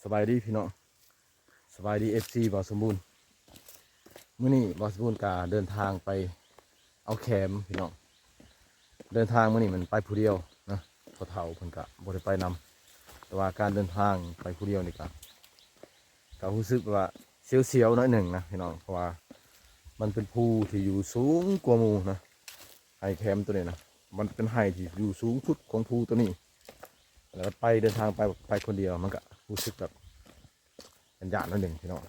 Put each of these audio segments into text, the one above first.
สบายดีพี่น้องสบายดีFCบ่าวสมบูรณ์มื้อนี้บ่าวสมบูรณ์กาเดินทางไปเอาแคมพี่น้องเดินทางมื้อนี้มันไปผู้เดียวนะพอเฒ่าเพิ่นกะบ่ได้ไปนำแต่ว่าการเดินทางไปผู้เดียวนี่ก็รู้สึกว่าเสียวๆหน่อยหนึ่งนะพี่น้องเพราะว่ามันเป็นภูที่อยู่สูงกว่าหมู่นะไฮแคมตัวนี้นะมันเป็นไฮที่อยู่สูงสุดของภูตัวนี้แล้วไปเดินทางไปคนเดียวมันก็รู้สึกแบบเป็นญาติหน่อยหนึ่งพี่น้อง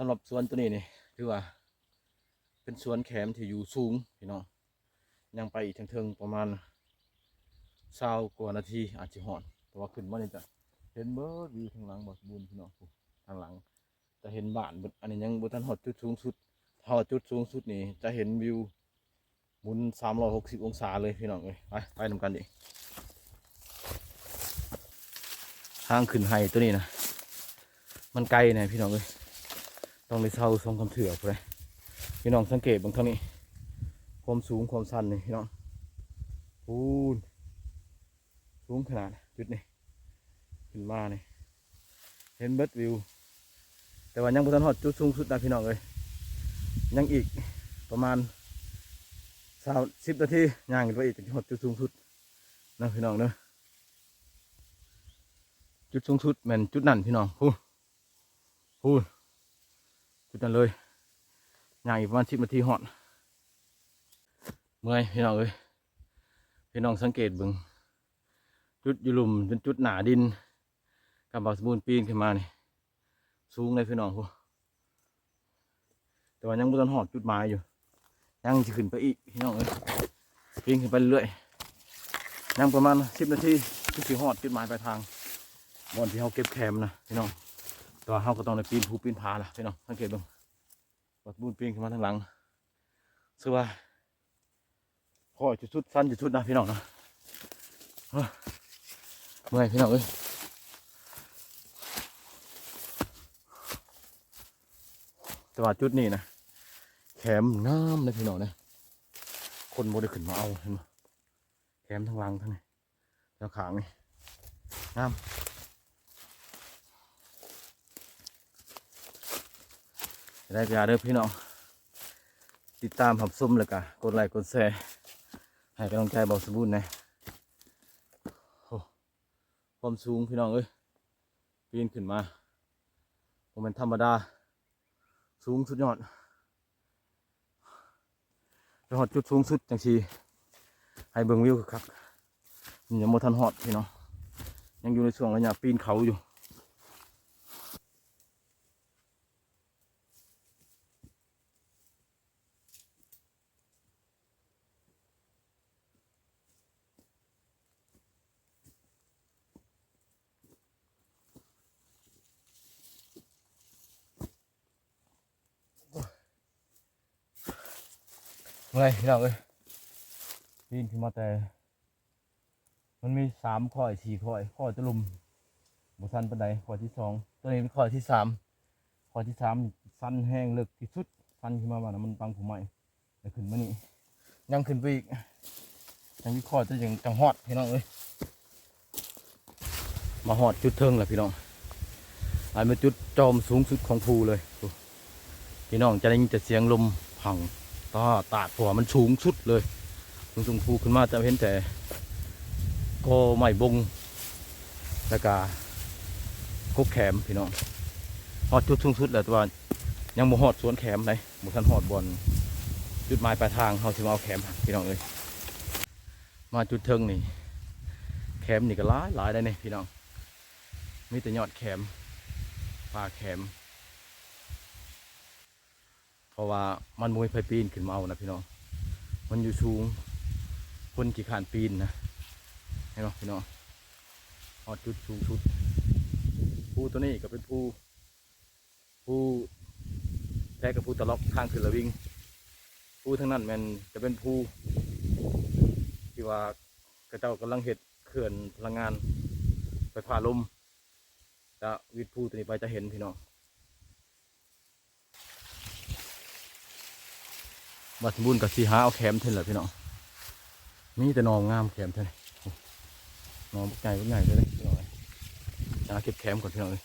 สำหรับสวนตัวนี้นี่ถือว่าเป็นสวนแคมที่อยู่สูงพี่น้องยังไปอีกเทิงๆประมาณ20 กว่านาทีอาจจะหอดแต่ว่าขึ้นมานี่จะเห็นเบิดวิวทางหลังบ่สมบูรณ์พี่น้องทางหลังจะเห็นบ้านเบิดอันนี้ยังบ่ทันหอดจุดสูงสุดหอดจุดสูงสุดนี่จะเห็นวิวหมุน360 องศาเลยพี่น้องเลยไปนำกันดิทางขึ้นไฮตัวนี้นะมันไกลนะพี่น้องเลยต้องเลยเช่าส่งคำเถื่อไปพี่น้องสังเกตบางทางนี้ความสูงความชันนี่พี่น้องพูนสูงขนาดจุดนี้ขึ้นมาเนี่ยเห็นเบิดวิวแต่ว่ายังบ่ทันฮอดจุดสูงสุดนะพี่น้องเลยยังอีกประมาณ10 นาทีย่างกันไปอีกจะฮอดจุดสูงสุดนะพี่น้องเนอะจุดสูงสุดแม่นจุดนั่นพี่น้องพูนจุดนั้นเลยย่างอีกประมาณ10 นาทีฮอดเมื่อยพี่น้องเลยพี่น้องสังเกตเบิ่งจุดอยู่หลุมจนจุดหนาดินกับบ่าวสมบูรณ์ปีนขึ้นมานี่สูงเลยพี่น้องพูแต่ว่ายังบ่ทันฮอดจุดหมายอยู่ยังจะขึ้นไปอีกพี่น้องเอ้ยปีนขึ้นไปเรื่อยยังประมาณ10 นาทีถึงสิฮอดจุดหมายปลายทางบ่อนที่เขาเก็บแคมนะพี่น้องแต่ว่าเขาก็ต้องได้ปีนภูปีนผาล่ะพี่น้องสังเกตเบิ่งบ่าวสมบูรณ์ปีนขึ้นมาทางหลังซึ่งว่าพ่อจุดสุดสั้นจุดสุดนะพี่น้องนะเมื่อยพี่น้องเอ้ยแต่ว่าจุดนี้นะแคมงามเลยพี่น้องเนี่ยคนโมได้ขึ้นมาเอาเห็นไหมแคมทั้งหลังทั้งนี้ทั้งขางนี่งามได้เวลาเด้อพี่น้องติดตามหับส้มเลยกะกดไลค์กดแชร์ให้กำลังใจบ่าวสมบูรณ์นะความสูงพี่น้องเอ้ยปีนขึ้นมาผมเป็นธรรมดาสูงสุดยอดไปหอดจุดสูงสุดจังสีให้เบิ่งวิวครับยังโมทันหอดพี่น้องยังอยู่ในช่วงระยะปีนเขาอยู่เมื่อยพี่น้องเอ้ยปีนขึ้นมาแต่มันมี3 ข้อ4 ข้อจะลุมบุสันปันไดข้อที่2ตัวนี้เป็นข้อที่3ข้อที่3สั้นแห้งเลิกที่สุดสั้นขึ้นมาว่านะมันปังผมใหม่แต่ขึ้นมานี่ยังขึ้นไปอีกยังมีข้อจะยังจังฮอดพี่น้องเอ้ยมาฮอดจุดเทิงแหละพี่น้องอันเป็นจุดจอมสูงสุดของภูเลยพี่น้องจะได้ยินแต่เสียงลมพังตาดหัวมันสูงสุดเลยสูงภูขึ้นมาจะเห็นแต่ก็ไม้บงแล้วก็กกแขมพี่น้องฮอดจุดสูงสุดแล้วแต่ว่ายังบ่ฮอดสวนแขมเลยบ่ทันฮอดบอลจุดหมายปลายทางเขาสิมาเอาแขมพี่น้องเอ้ยมาจุดเทิงนี่แขมนี่ก็หลายได้เนี่ยพี่น้องมีแต่ยอดแขมปลาแขมเพราะว่ามันมวยไฟปีนขึ้นมาเอานะพี่น้องมันอยู่สูงคนกี่ขานปีนนะเห็นไหมพี่น้องฮอดจุดสูงสุดภูตัวนี้ก็เป็นภูแท้กับภูตะล็อกข้างคือระวิงภูทั้งนั้นมันจะเป็นภูที่ว่ากระเจ้ากำลังเห็ดเขื่อนพลังงานไฟฟ้าลม จะวิดภูตัวนี้ไปจะเห็นพี่น้องบัดสมบูรณ์กับสีหาเอาแคมเท่นแหละพี่น้องนี่แต่นองงามแคมเท่นนองใหญ่ใหญ่เลยพี่น้องจะเก็บแคมก่อนพี่น้องเลย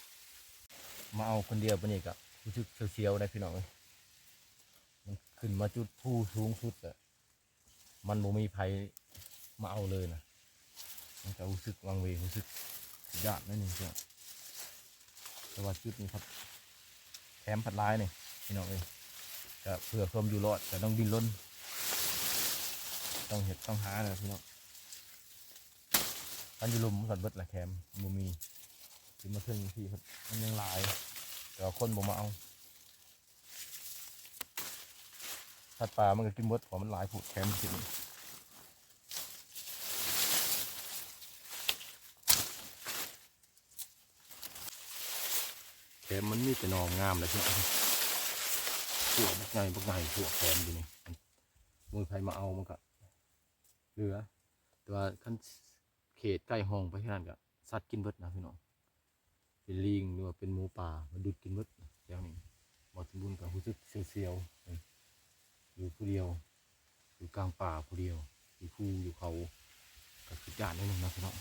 มาเอาคนเดียวปนี่กับรู้สึกเสียวๆนะพี่น้องเลยมันขึ้นมาจุดผู้สูงสุดอะมันบ่มีภัยมาเอาเลยนะมันจะรู้สึกวังเวงรู้สึกยากนั่นเองครับแต่ว่าจุดนี้ครับแคมผัดร้ายนี่พี่น้องเลยจะเพื่อความอยู่รอดแต่ต้องดิ้นรนต้องเห็ดต้องหานะพี่น้องท่านอยู่ลุมสัตว์เบิดแหละแคมบ่มีถึงมาถึงที่ครับมันยังหลายแต่คนบ่มาเอาสัตว์ป่ามันก็กินเบิดเพราะมันหลายผูดแคมจริงแคมมันมีแต่นองงามเลยพี่น้องพวกบักไงพวกแคมอยู่นี่มือใครมาเอามันก็เหลือแต่ว่าขั้นเขตใกล้ห้องไปที่นั่นก็สัตว์กินเบิดนะพี่น้องเป็นลิงหรือว่าเป็นหมูป่ามันดูดกินเบิดอย่างนี้บอสมบูรณ์กับรู้สึกเสียวๆอยู่ผู้เดียวอยู่กลางป่าผู้เดียวอยู่ภูอยู่เขากับสุดยอดนิดนึงนะพี่น้อง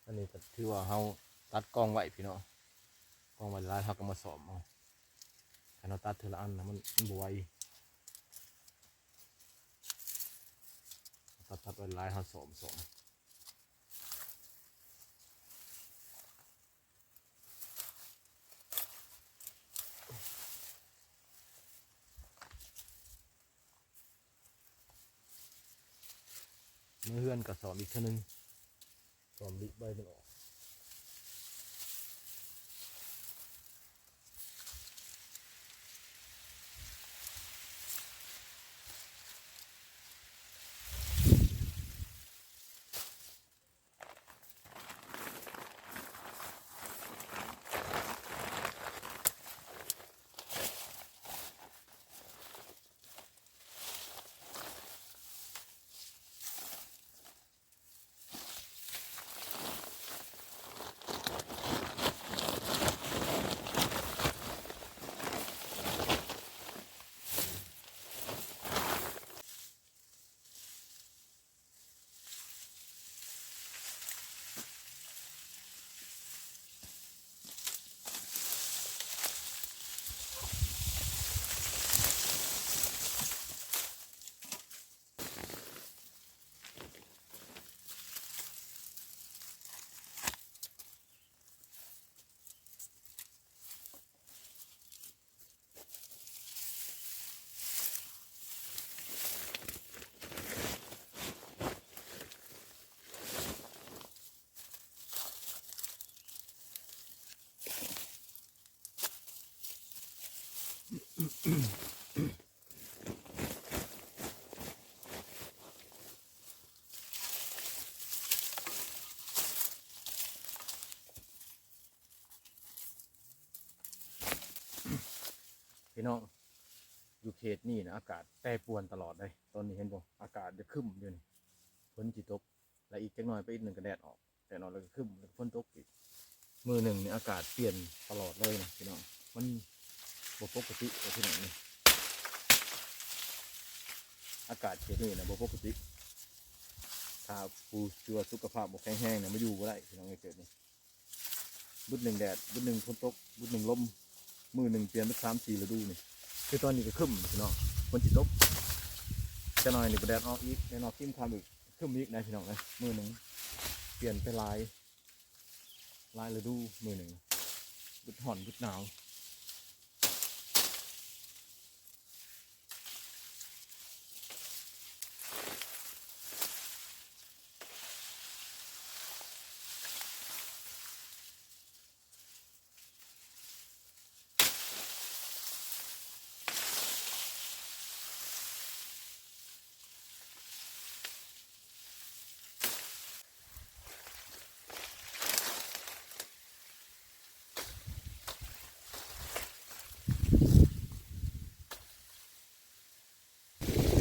อันนี้ก็ถือว่าเราตัดกล้องไว้พี่น้องกล้องไว้แล้วเราก็มาสอบเอาถ้าเราตัดเทละอันนะมันบวยตัดไว้หลายเราสอมเมื่อเฮือนกับสอมอีกเท่านึงสอมดิใบมันออกพี่น้องอยู่เขตนี่นะอากาศแปรปรวนตลอดเลยตอนนี้เห็นบ่อากาศจะขึ้นอยู่นี่ฝนจิตกและอีกจักหน่อยไปอีกหนึ่งก็แดดออกแต่นอนแล้วก็ขึ้นแล้วก็ฝนตกอีกมือหนึ่งนี่อากาศเปลี่ยนตลอดเลยนะพี่น้องมันบ่ปกติเลยพี่น้องนี่อากาศเขตนี่นะบ่ปกติถ้าผู้ชัวสุขภาพบ่แข็งแรงนะมาอยู่บ่ได้พี่น้องเกิดนี่บุดหนึ่งแดดบุดหนึ่งฝนตกบุดหนึ่งลมมือหนึ่งเปลี่ยนเป็น3-4ฤดูนี่คือตอนนี้ก็ขึ้นพี่น้องฝนจิตกจะหน่อยนี่ก็แดดออกอีกแดดออกขึ้นความอีกขึ้นอีกนะพี่น้องนะมือหนึ่งเปลี่ยนไปลายฤดูมือหนึ่งบุดห่อนบุดหนาว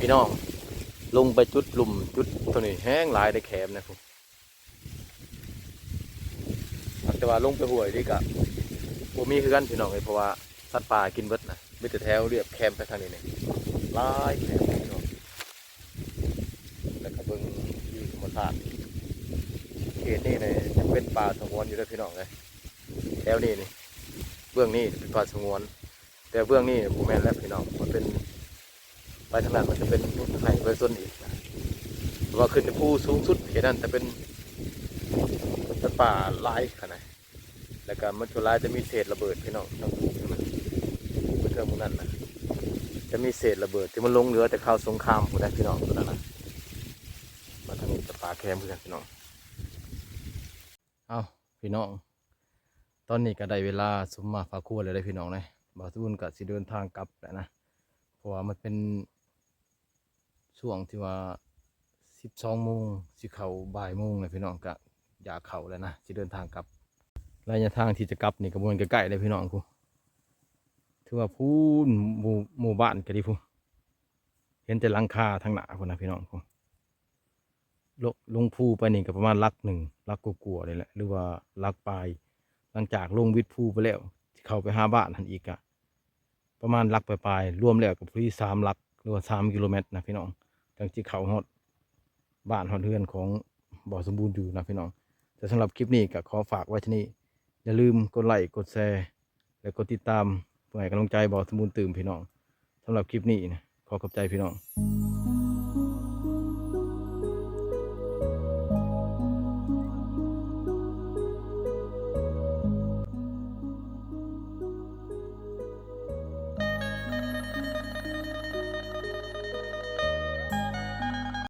พี่น้องลงไปจุดหลุมจุดตัวนี้แห้งหลายในแคมนะครับแต่ว่าลงไปห่วยดีกะบ่มีคือกันพี่น้องเลยเพราะว่าสัตว์ป่ากินเบิดนะมีแต่แถวเรียบแคมไปทางนี้เนี่ยหลายแคมพี่น้องแล้วก็เบิ่งวิวธรรมชาติเขตนี้เนี่ยจะเป็นป่าสงวนอยู่ด้วยพี่น้องเลยแถวนี้นี่เบื้องนี้เป็นป่าสงวน แต่เบื้องนี้ผมแม่นแล้วพี่น้องมันเป็นไปทางนั้นมันจะเป็นไห่เบอร์ต้นอีกนะเพราะว่าขึ้นในภูสูงสุดเขตนั้นจะเป็นป่าลายขนาดแล้วก็มันตัวลายจะมีเศษระเบิดพี่น้องทั้งภูนี่มันเทือกมุนั้นนะจะมีเศษระเบิดที่มันลงเหลือแต่ข่าวสงครามผมได้พี่น้องตัวนั้นนะมาทางนี้จะป่าแคมเพื่อนพี่น้องเอาพี่น้องตอนนี้ก็ได้เวลาสมมาฝากครัวเลยได้พี่น้องเลยบ่าวทุนก็สิเดินทางกลับแล้วนะเพราะว่ามันเป็นช่วงที่ว่า12 โมงสิเข้าบ่ายโมงเลยพี่น้องก็อยากเข้าแล้วนะสิเดินทางกลับระยะทางที่จะกลับนี่ก็บ่แม่นใกล้ๆเลยพี่น้องกูถือว่าพูนหมู่บ้านก็ดีพูเห็นแต่หลังคาทางหน้าพุ่นนะพี่น้องกูลงภูไปนี่ก็ประมาณลักหนึ่งลักกลัวๆนี่แหละหรือว่าลักปลายหลังจากลงวิทย์ภูไปแล้วเข้าไปหาบ้านทันอีกอะประมาณลักปลายๆรวมแล้วกับที่3 ลักหรือว่า3 กิโลเมตรนะพี่น้องจังที่เขาฮอดบ้านฮอดเรือนของบ่อสมบูรณ์อยู่นะพี่น้องแต่สำหรับคลิปนี้ก็ขอฝากไว้ที่นี่อย่าลืมกดไลค์กดแชร์และกดติดตามเพื่อให้กำลังใจบ่อสมบูรณ์ตื่มพี่น้องสำหรับคลิปนี้นะขอขอบใจพี่น้อง